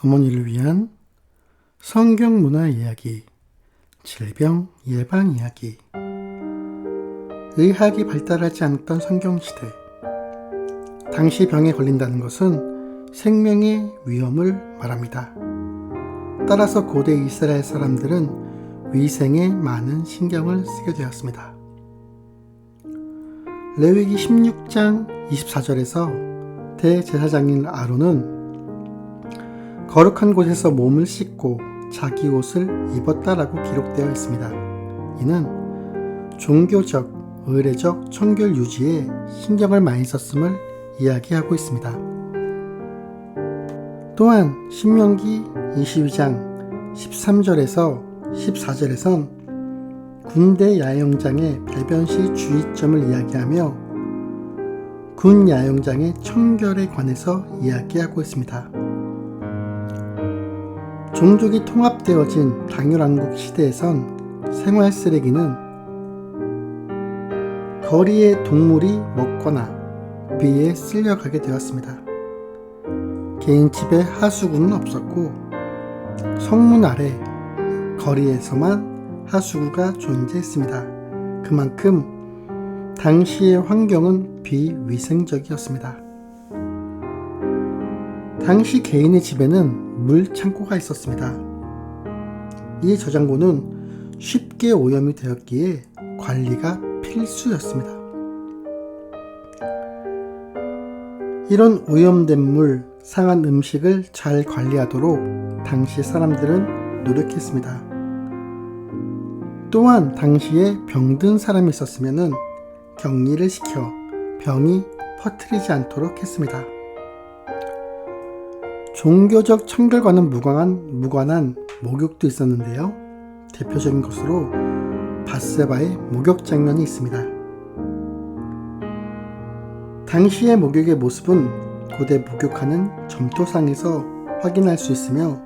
어머니를 위한 성경 문화 이야기, 질병 예방 이야기. 의학이 발달하지 않았던 성경시대. 당시 병에 걸린다는 것은 생명의 위험을 말합니다. 따라서 고대 이스라엘 사람들은 위생에 많은 신경을 쓰게 되었습니다. 레위기 16장 24절에서 대제사장인 아론은 거룩한 곳에서 몸을 씻고 자기 옷을 입었다라고 기록되어 있습니다. 이는 종교적, 의례적 청결 유지에 신경을 많이 썼음을 이야기하고 있습니다. 또한 신명기 22장 13절에서 14절에선 군대 야영장의 배변 시 주의점을 이야기하며 군 야영장의 청결에 관해서 이야기하고 있습니다. 종족이 통합되어진 당일왕국 시대에선 생활 쓰레기는 거리에 동물이 먹거나 비에 쓸려가게 되었습니다. 개인 집에 하수구는 없었고 성문 아래 거리에서만 하수구가 존재했습니다. 그만큼 당시의 환경은 비위생적이었습니다. 당시 개인의 집에는 물 창고가 있었습니다. 이 저장고는 쉽게 오염이 되었기에 관리가 필수였습니다. 이런 오염된 물, 상한 음식을 잘 관리하도록 당시 사람들은 노력했습니다. 또한 당시에 병든 사람이 있었으면 격리를 시켜 병이 퍼뜨리지 않도록 했습니다. 종교적 청결과는 무관한 목욕도 있었는데요. 대표적인 것으로 밧세바의 목욕 장면이 있습니다. 당시의 목욕의 모습은 고대 목욕하는 점토상에서 확인할 수 있으며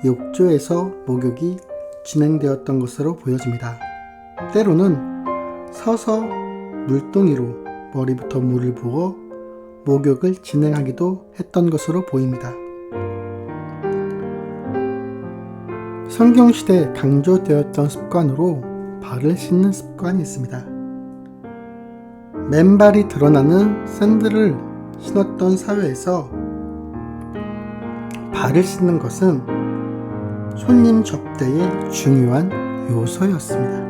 욕조에서 목욕이 진행되었던 것으로 보여집니다. 때로는 서서 물동이로 머리부터 물을 부어 목욕을 진행하기도 했던 것으로 보입니다. 성경시대에 강조되었던 습관으로 발을 씻는 습관이 있습니다. 맨발이 드러나는 샌들을 신었던 사회에서 발을 씻는 것은 손님 접대의 중요한 요소였습니다.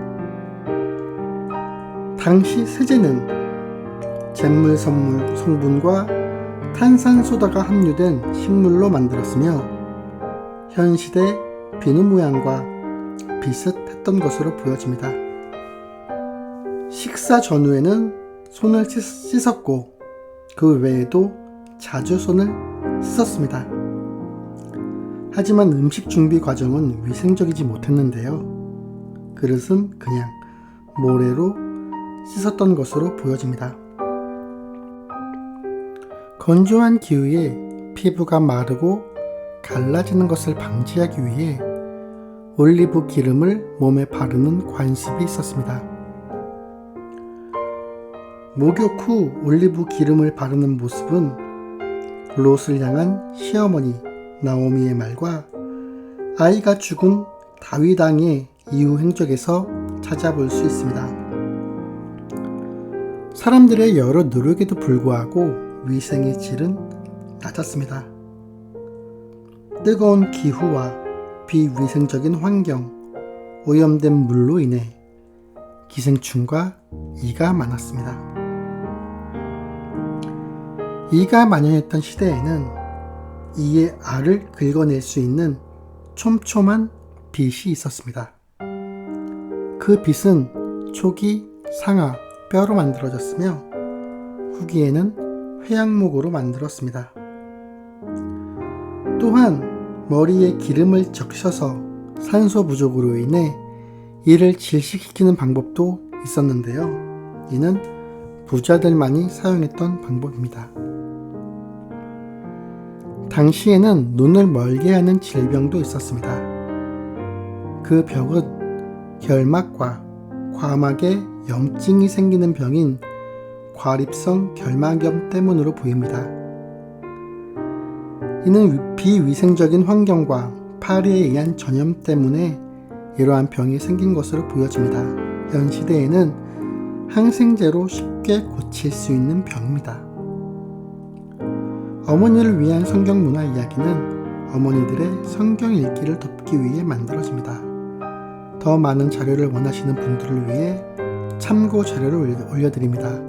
당시 세제는 잿물 성분과 탄산소다가 함유된 식물로 만들었으며 현 시대 비누 모양과 비슷했던 것으로 보여집니다. 식사 전후에는 손을 씻었고 그 외에도 자주 손을 씻었습니다. 하지만 음식 준비 과정은 위생적이지 못했는데요. 그릇은 그냥 모래로 씻었던 것으로 보여집니다. 건조한 기후에 피부가 마르고 갈라지는 것을 방지하기 위해 올리브 기름을 몸에 바르는 관습이 있었습니다. 목욕 후 올리브 기름을 바르는 모습은 롯을 향한 시어머니 나오미의 말과 아이가 죽은 다윗 왕의 이후 행적에서 찾아볼 수 있습니다. 사람들의 여러 노력에도 불구하고 위생의 질은 낮았습니다. 뜨거운 기후와 비위생적인 환경, 오염된 물로 인해 기생충과 이가 많았습니다. 이가 만연했던 시대에는 이의 알을 긁어낼 수 있는 촘촘한 빗이 있었습니다. 그 빗은 초기 상아, 뼈로 만들어졌으며 후기에는 회양목으로 만들었습니다. 또한 머리에 기름을 적셔서 산소 부족으로 인해 이를 질식시키는 방법도 있었는데요. 이는 부자들만이 사용했던 방법입니다. 당시에는 눈을 멀게 하는 질병도 있었습니다. 그 병은 결막과 과막에 염증이 생기는 병인 과립성 결막염 때문으로 보입니다. 이는 비위생적인 환경과 파리에 의한 전염 때문에 이러한 병이 생긴 것으로 보여집니다. 현 시대에는 항생제로 쉽게 고칠 수 있는 병입니다. 어머니를 위한 성경 문화 이야기는 어머니들의 성경 읽기를 돕기 위해 만들어집니다. 더 많은 자료를 원하시는 분들을 위해 참고 자료를 올려드립니다.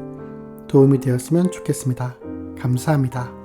도움이 되었으면 좋겠습니다. 감사합니다.